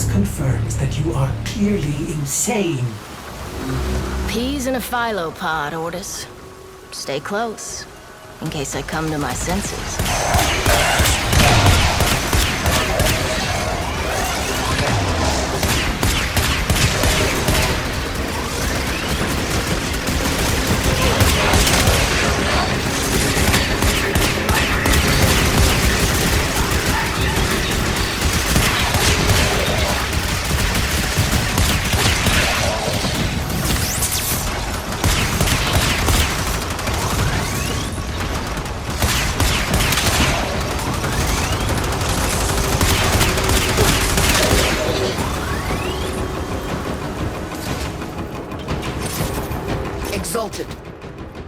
This confirms that you are clearly insane. Peas in a phyllo pod, Ordis. Stay close, in case I come to my senses. Exalted.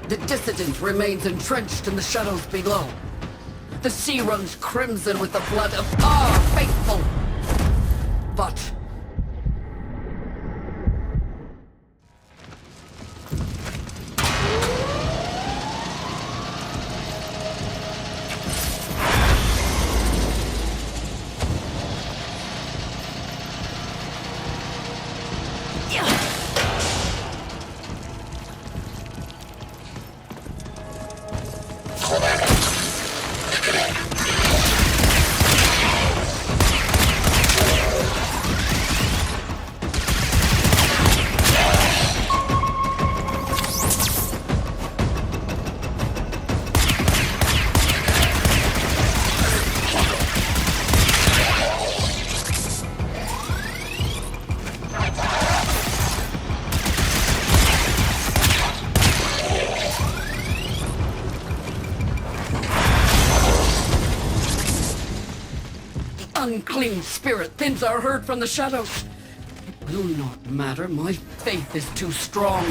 The dissident remains entrenched in the shadows below. The sea runs crimson with the blood of our faithful. But unclean spirit thins are heard from the shadows. It will not matter, my faith is too strong.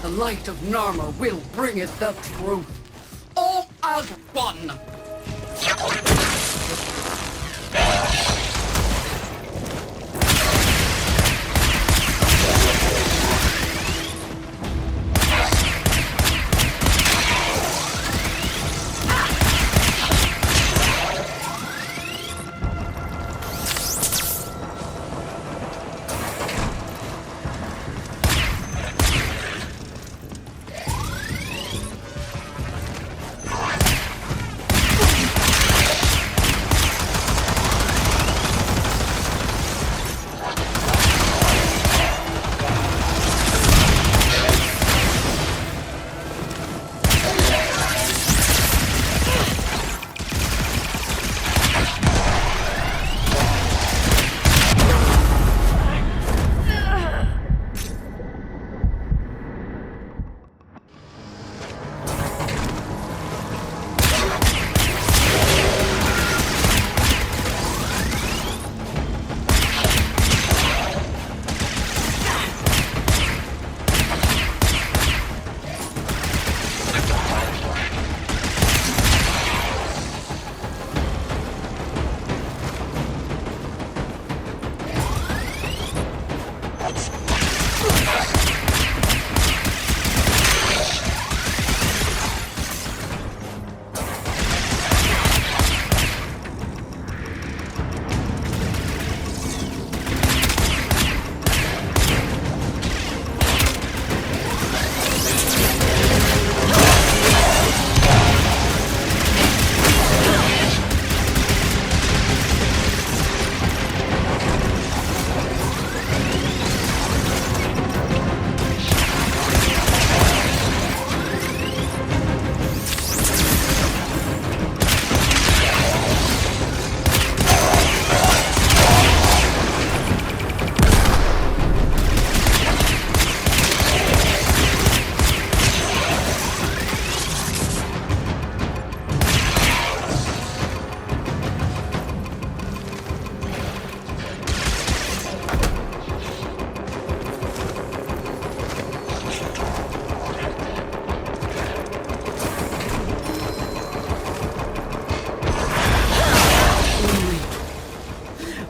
The light of Narmer will bring it the truth. All as one.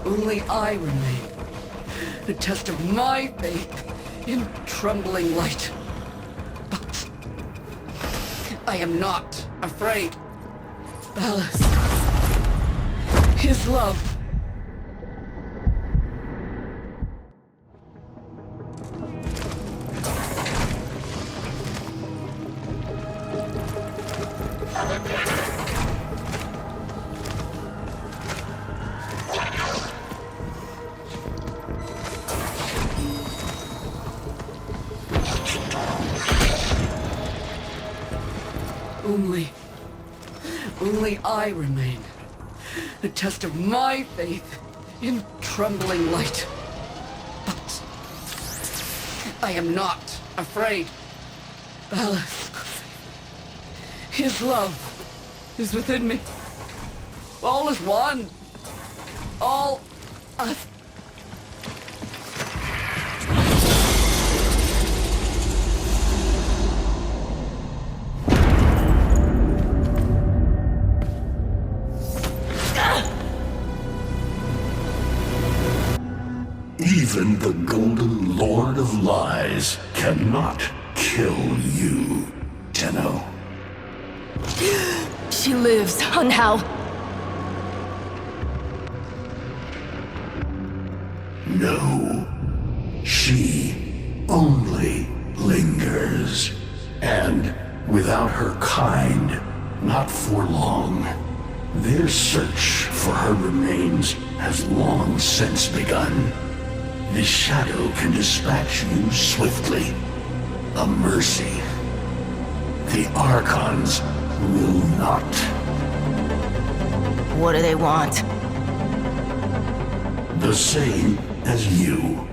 Only I remain, the test of my faith in trembling light. But I am not afraid. Ballas, his love, Only I remain. A test of my faith in trembling light. But I am not afraid. Ballas, his love is within me. All is one. All us. Even the Golden Lord of Lies cannot kill you, Tenno. She lives, Hunhow. No. She only lingers. And without her kind, not for long. Their search for her remains has long since begun. The shadow can dispatch you swiftly. A mercy. The Archons will not. What do they want? The same as you.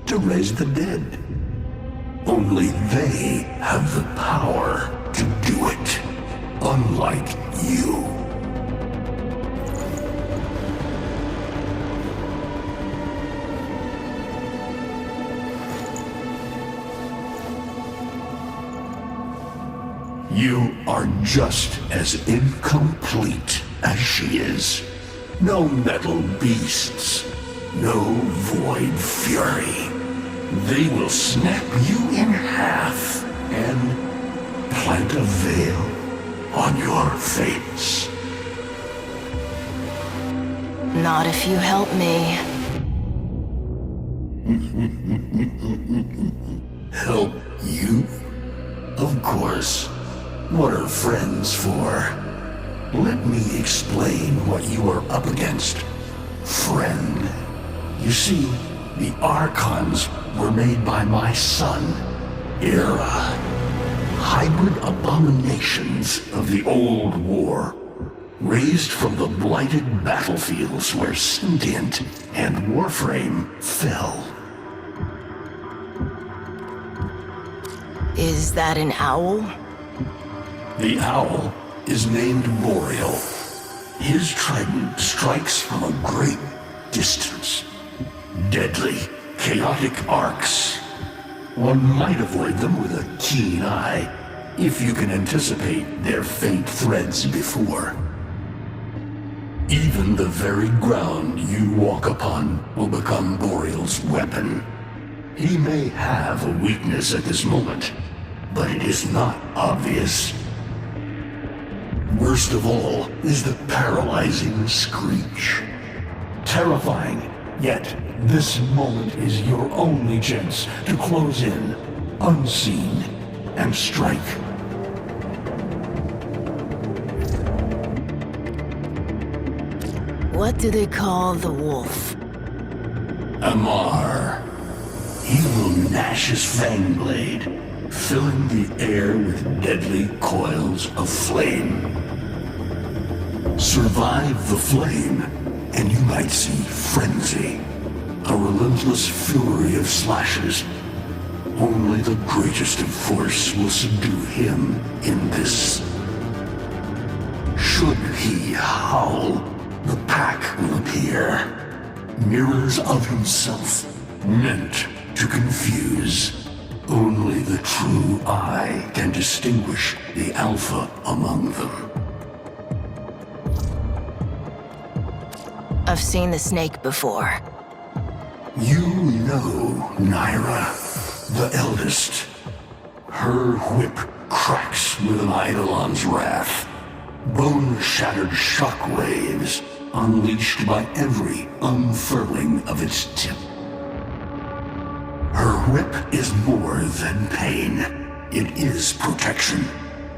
To raise the dead. Only they have the power to do it. Unlike you. You are just as incomplete as she is. No metal beasts, no void fury. They will snap you in half and plant a veil on your face. Not if you help me. Help you? Of course. What are friends for? Let me explain what you are up against, friend. You see, the Archons were made by my son, Era. Hybrid abominations of the old war, raised from the blighted battlefields where Sentient and Warframe fell. Is that an owl? The owl is named Boreal. His trident strikes from a great distance. Deadly, chaotic arcs. One might avoid them with a keen eye, if you can anticipate their faint threads before. Even the very ground you walk upon will become Boreal's weapon. He may have a weakness at this moment, but it is not obvious. Worst of all is the paralyzing screech. Terrifying, yet this moment is your only chance to close in, unseen, and strike. What do they call the wolf? Amar. He will gnash his fang blade, filling the air with deadly coils of flame. Survive the flame, and you might see frenzy, a relentless fury of slashes. Only the greatest of force will subdue him in this. Should he howl, the pack will appear. Mirrors of himself, meant to confuse. Only the true eye can distinguish the alpha among them. I've seen the snake before. You know Naira, the eldest. Her whip cracks with an Eidolon's wrath. Bone-shattered shockwaves unleashed by every unfurling of its tip. Her whip is more than pain. It is protection,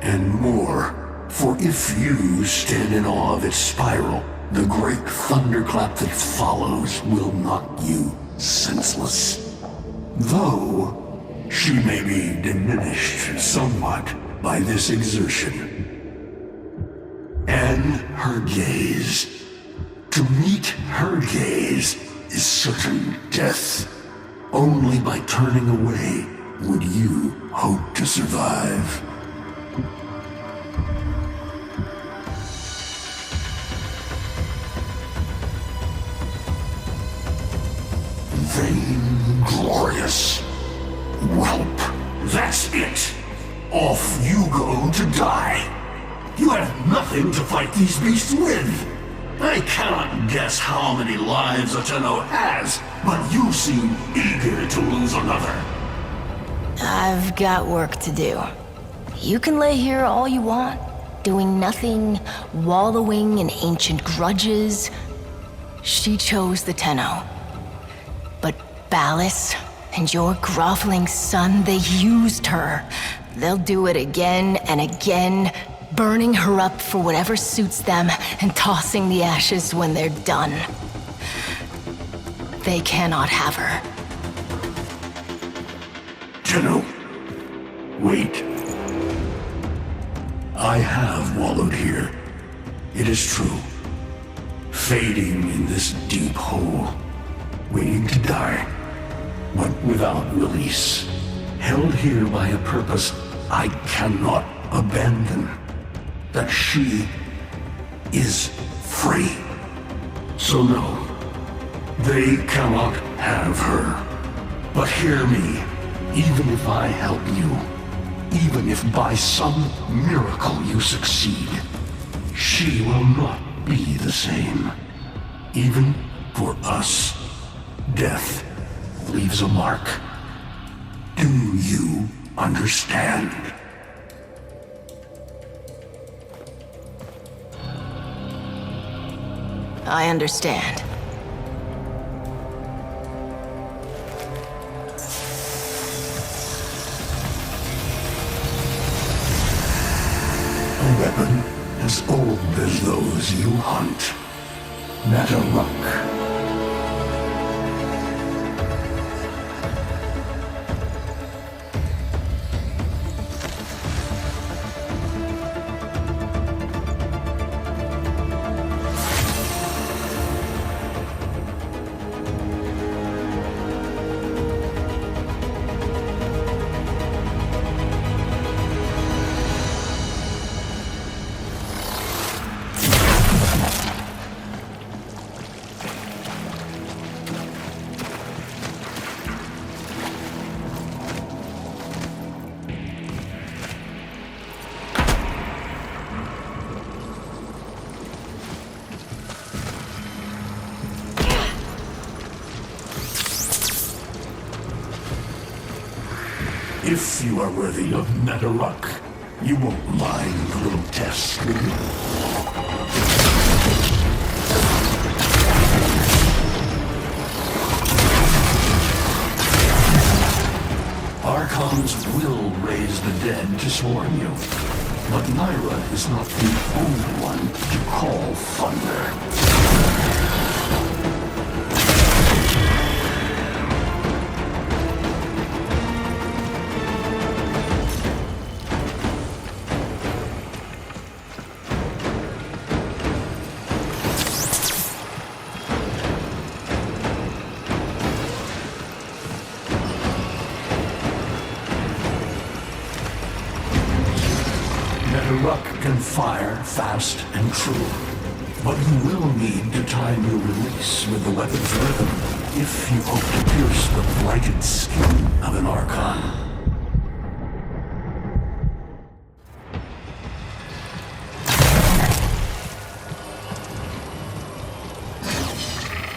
and more, for if you stand in awe of its spiral, the great thunderclap that follows will knock you senseless. Though she may be diminished somewhat by this exertion. And her gaze. To meet her gaze is certain death. Only by turning away would you hope to survive. Vainglorious. Whelp. That's it. Off you go to die. You have nothing to fight these beasts with. I cannot guess how many lives a Tenno has, but you seem eager to lose another. I've got work to do. You can lay here all you want, doing nothing, wallowing in ancient grudges. She chose the Tenno. But Ballas and your groveling son, they used her. They'll do it again and again, burning her up for whatever suits them and tossing the ashes when they're done. They cannot have her. Tenno, wait. I have wallowed here. It is true. Fading in this deep hole, waiting to die, but without release. Held here by a purpose I cannot abandon. That she is free. So no, they cannot have her. But hear me, even if I help you, even if by some miracle you succeed, she will not be the same. Even for us, death leaves a mark. Do you understand? I understand. A weapon as old as those you hunt. Nataruk. If you are worthy of Nataruk, you won't mind the little test, will you? Archons will raise the dead to swarm you, but Myra is not the only one to call thunder. Nataruk can fire fast and true, but you will need to time your release with the weapon's rhythm if you hope to pierce the blighted skin of an Archon.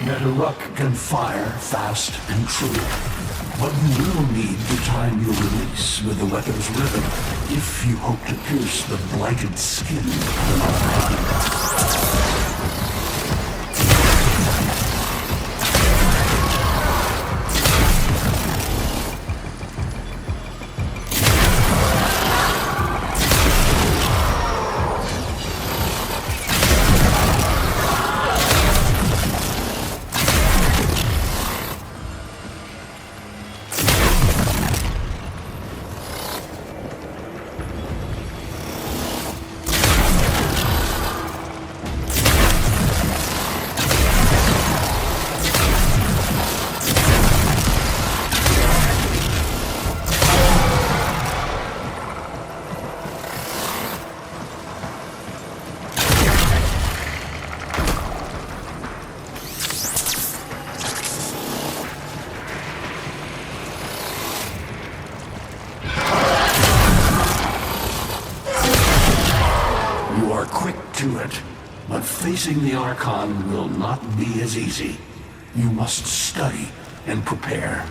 Nataruk can fire fast and true, but you will need to time your release with the weapon's rhythm if you hope to pierce the blighted skin of an Archon. Facing the Archon will not be as easy. You must study and prepare.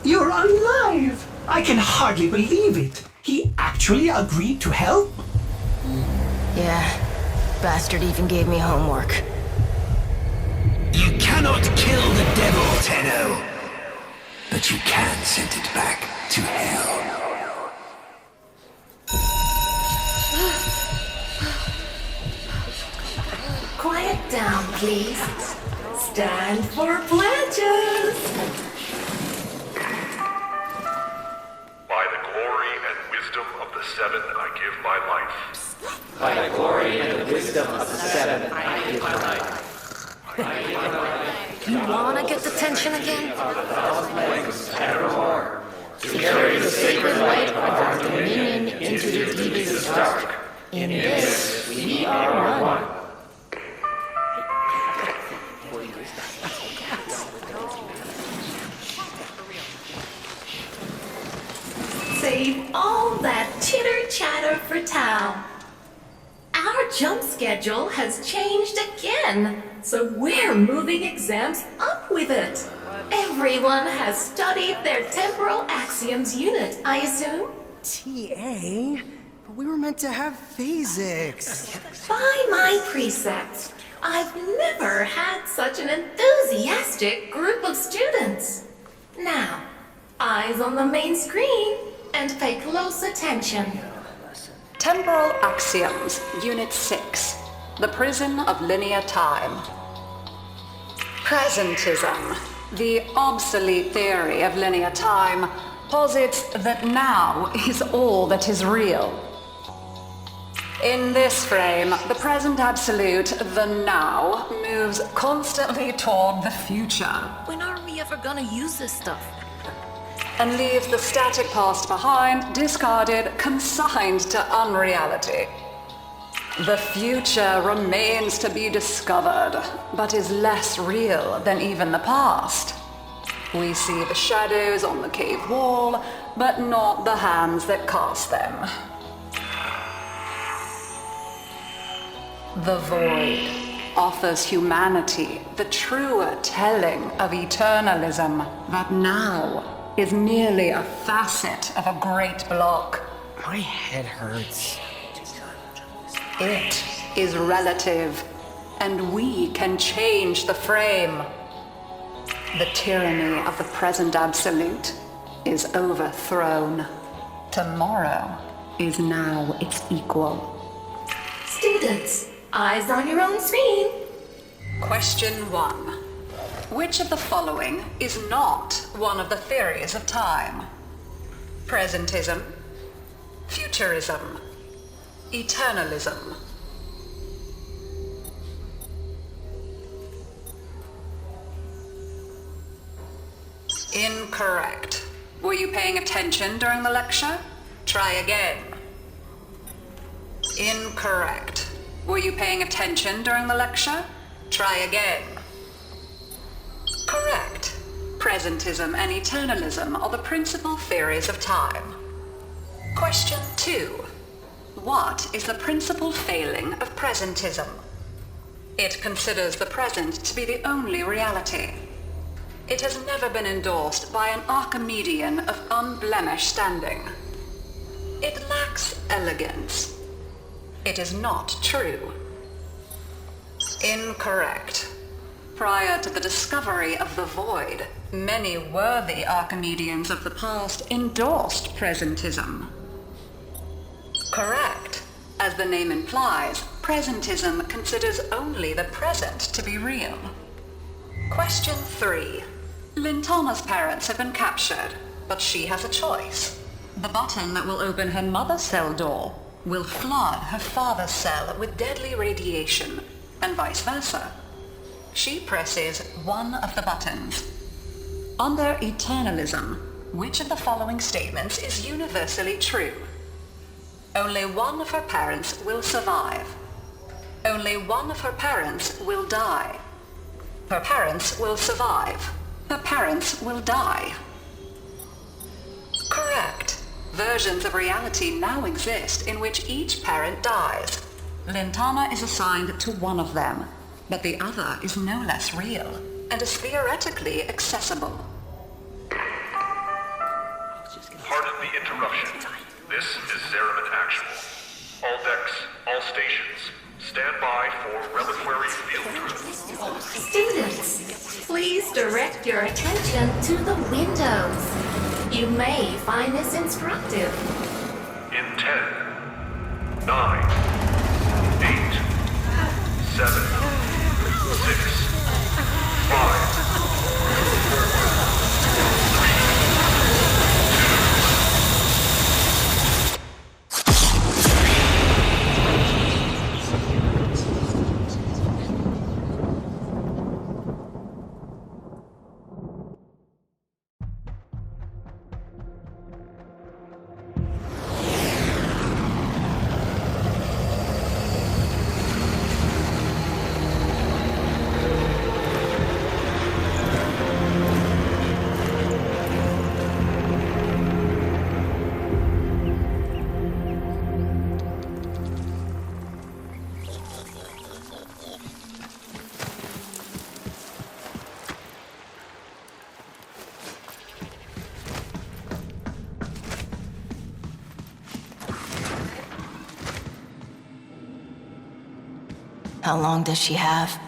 You're alive! I can hardly believe it. He actually agreed to help? Yeah. Bastard even gave me homework. You cannot kill the devil, Tenno. But you can send it back to hell. Down, please. Stand for pledges. By the glory and wisdom of the Seven, I give my life. By the glory and the wisdom of the Seven, I give my life. You wanna get the tension again? Evermore. To carry the sacred light of our dominion into the deepest dark. In this, we are one. Save all that chitter-chatter for Tao. Our jump schedule has changed again, so we're moving exams up with it. Everyone has studied their temporal axioms unit, I assume? TA? But we were meant to have physics. By my precepts, I've never had such an enthusiastic group of students. Now, eyes on the main screen and pay close attention. Temporal Axioms, Unit 6. The Prison of Linear Time. Presentism, the obsolete theory of linear time, posits that now is all that is real. In this frame, the present absolute, the now, moves constantly toward the future. When are we ever gonna use this stuff? And leaves the static past behind, discarded, consigned to unreality. The future remains to be discovered, but is less real than even the past. We see the shadows on the cave wall, but not the hands that cast them. The void offers humanity the truer telling of eternalism that now is merely a facet of a great block. My head hurts. It is relative, and we can change the frame. The tyranny of the present absolute is overthrown. Tomorrow is now its equal. Students, eyes on your own screen. Question 1. Which of the following is not one of the theories of time? Presentism, futurism, eternalism. Incorrect. Were you paying attention during the lecture? Try again. Incorrect. Were you paying attention during the lecture? Try again. Correct. Presentism and eternalism are the principal theories of time. Question 2. What is the principal failing of presentism? It considers the present to be the only reality. It has never been endorsed by an Archimedean of unblemished standing. It lacks elegance. It is not true. Incorrect. Prior to the discovery of the void, many worthy Archimedeans of the past endorsed presentism. Correct. As the name implies, presentism considers only the present to be real. Question 3. Lintana's parents have been captured, but she has a choice. The button that will open her mother's cell door will flood her father's cell with deadly radiation, and vice versa. She presses one of the buttons. Under eternalism, which of the following statements is universally true? Only one of her parents will survive. Only one of her parents will die. Her parents will survive. Her parents will die. Correct. Versions of reality now exist in which each parent dies. Lintana is assigned to one of them, but the other is no less real and is theoretically accessible. Pardon the interruption. This is Zeraman Actual. All decks, all stations, stand by for reliquary field drill. Students, please direct your attention to the windows. You may find this instructive. In 10, 9, 8, 7, How long does she have?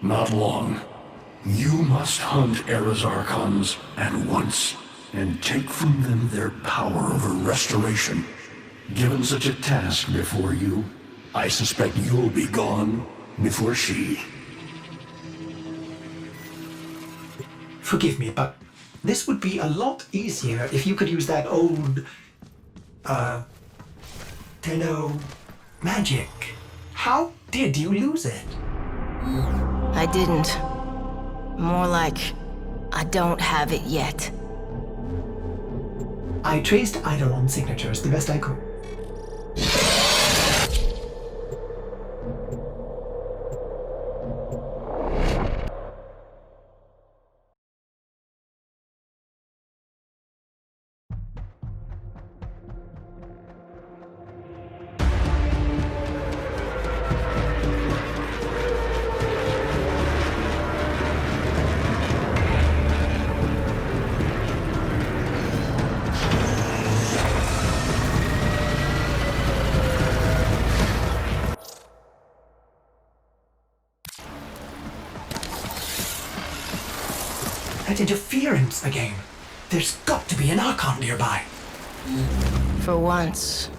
Not long. You must hunt Era's Archons at once, and take from them their power over restoration. Given such a task before you, I suspect you'll be gone before she. Forgive me, but this would be a lot easier if you could use that old, Tenno magic. How did you lose it? I didn't. More like, I don't have it yet. I traced Eidolon's signatures the best I could. That interference again. There's got to be an Archon nearby. For once,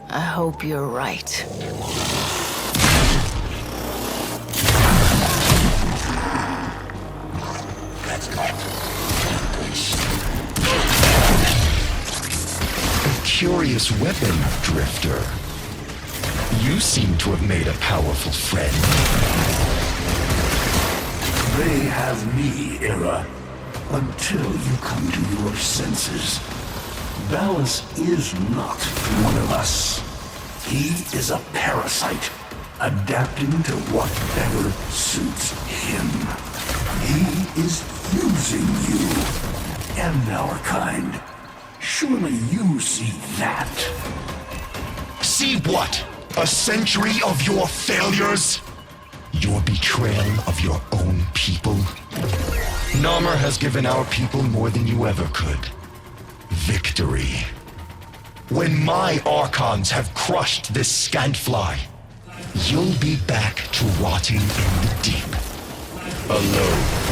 I hope you're right. Let's go. Curious weapon, Drifter. You seem to have made a powerful friend. They have me, Era. Until you come to your senses. Ballas is not one of us. He is a parasite, adapting to whatever suits him. He is using you and our kind. Surely you see that. See what? A century of your failures? Your betrayal of your own people? Narmer has given our people more than you ever could. Victory. When my Archons have crushed this scantfly, you'll be back to rotting in the deep. Alone.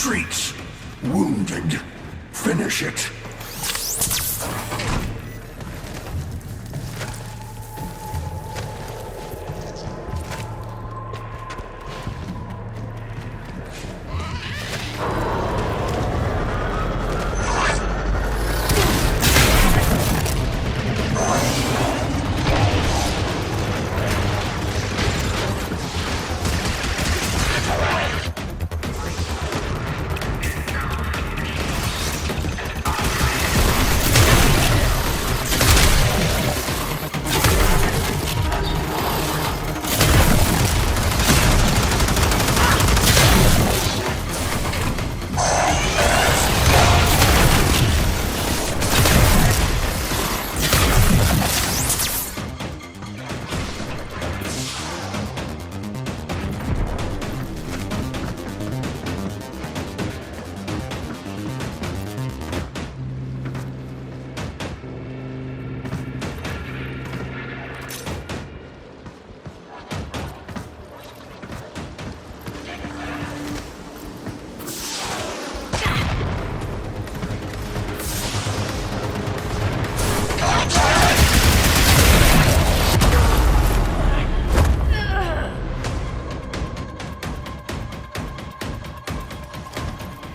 retreats. Wounded. Finish it.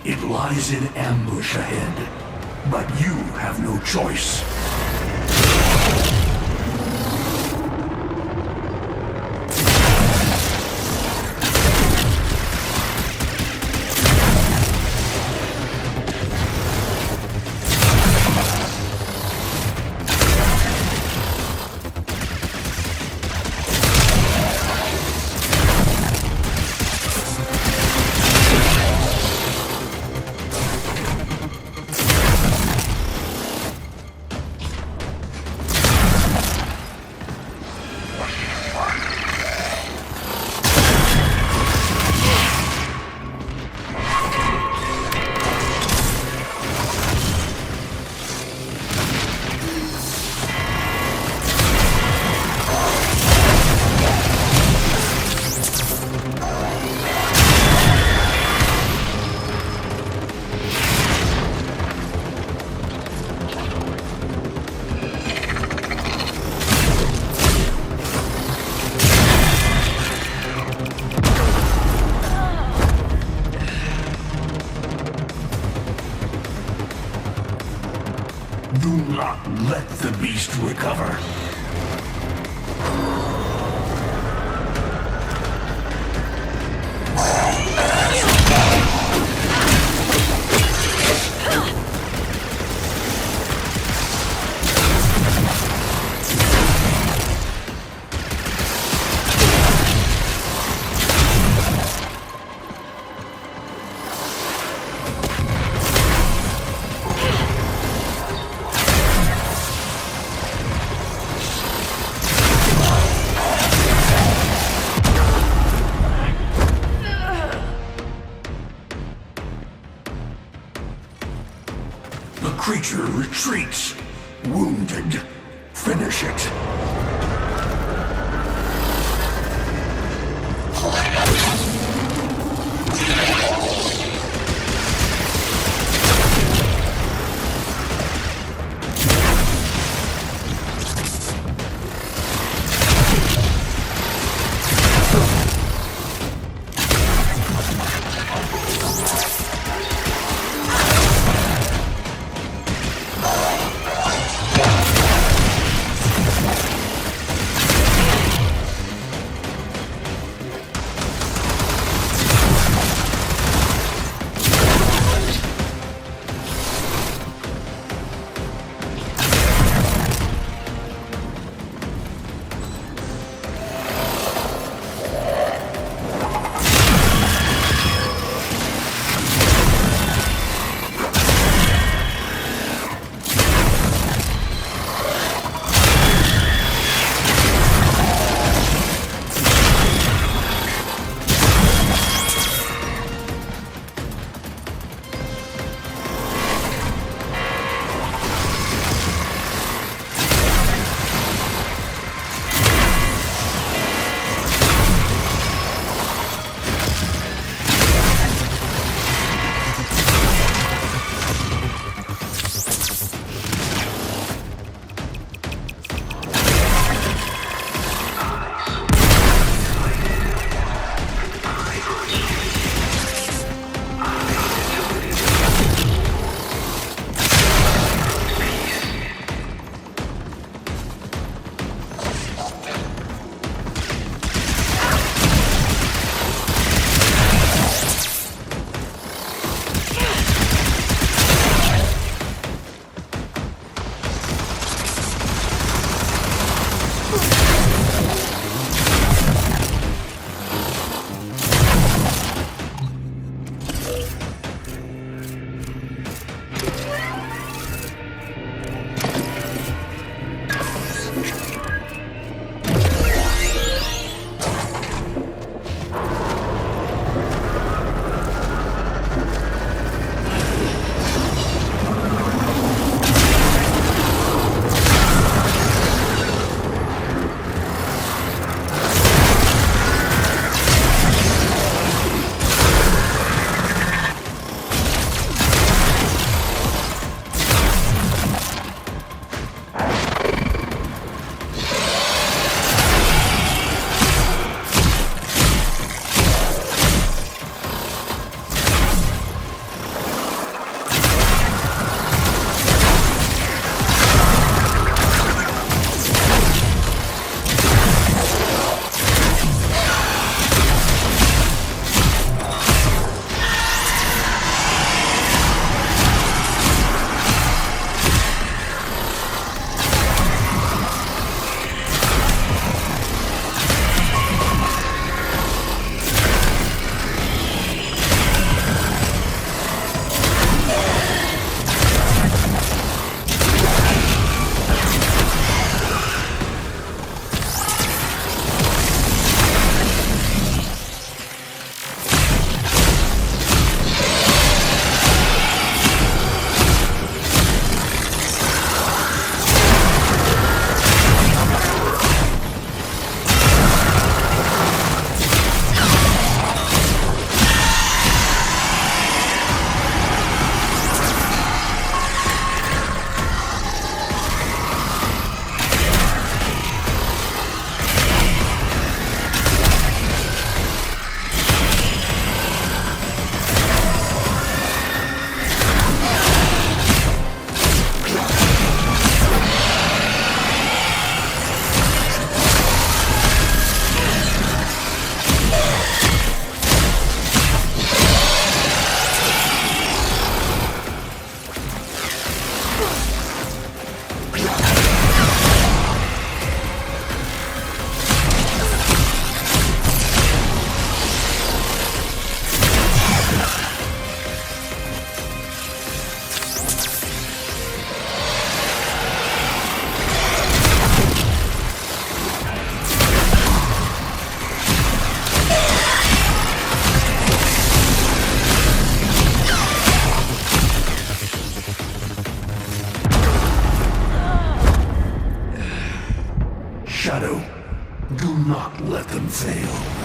It lies in ambush ahead, but you have no choice. Do not let the beast recover. The creature retreats. Wounded. Finish it. Shadow, do not let them fail.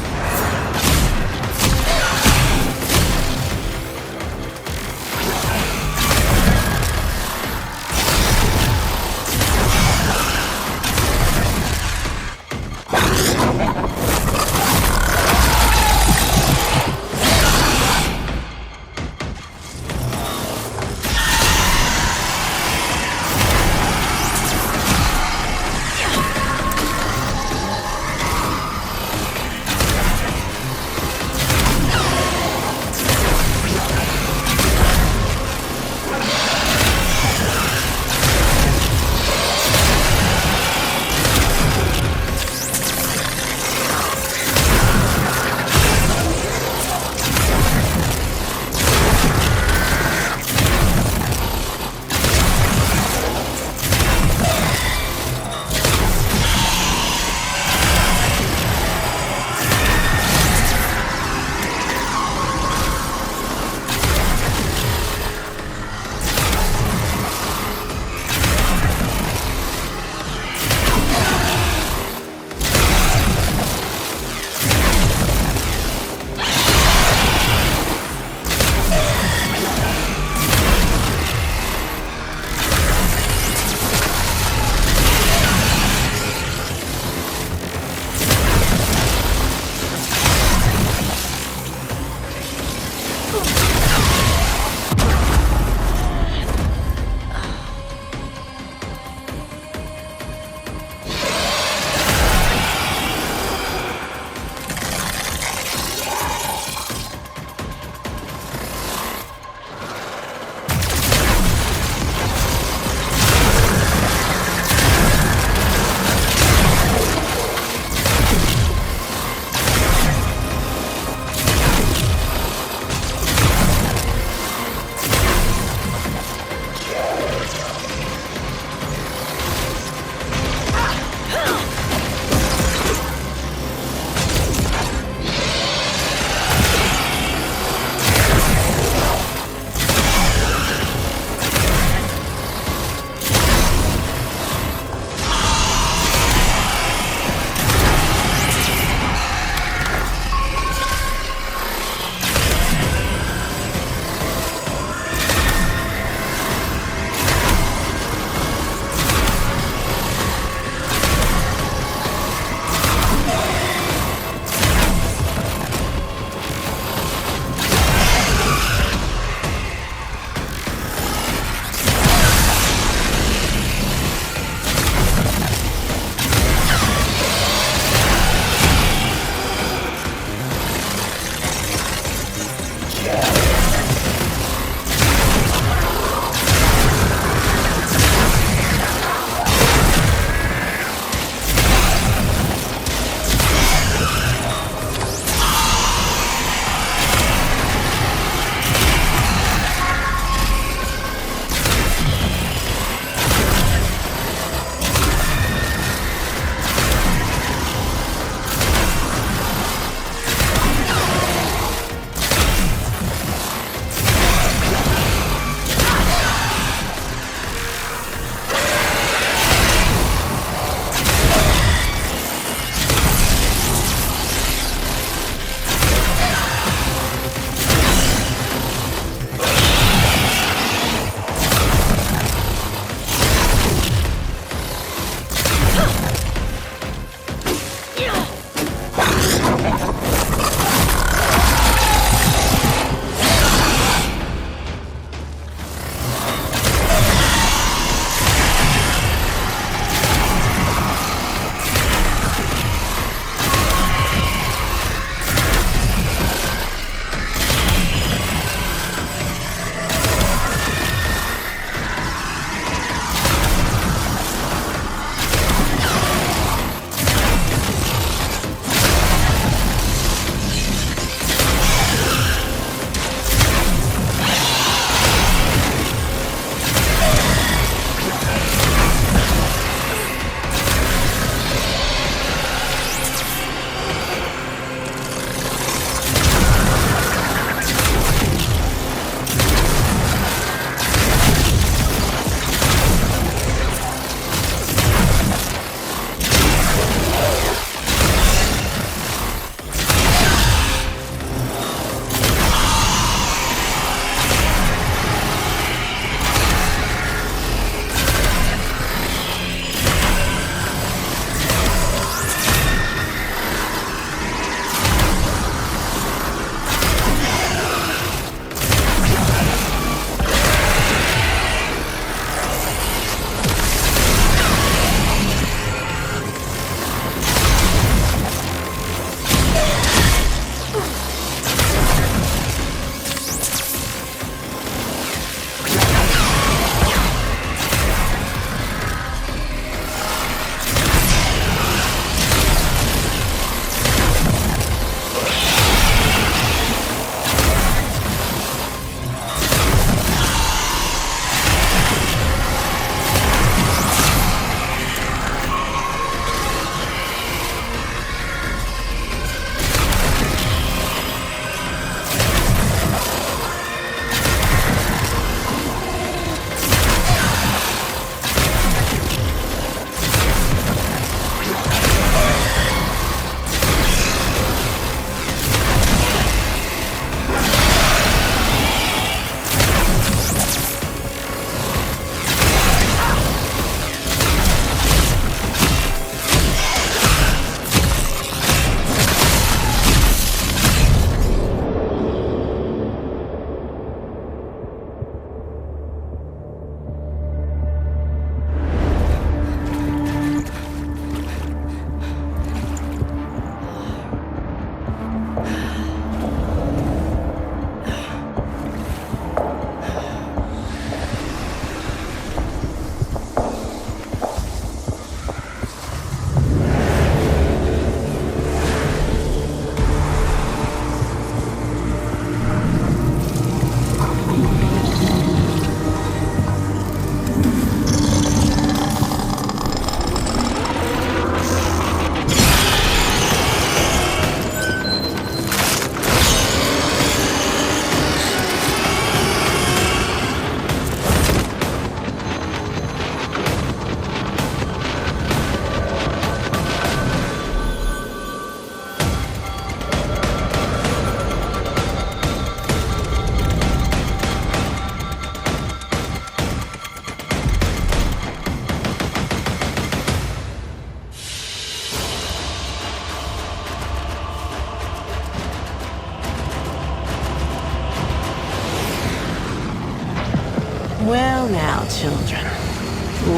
now, children.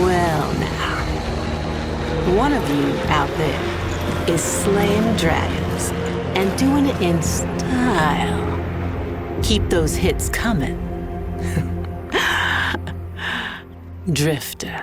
Well now. One of you out there is slaying dragons and doing it in style. Keep those hits coming. Drifter.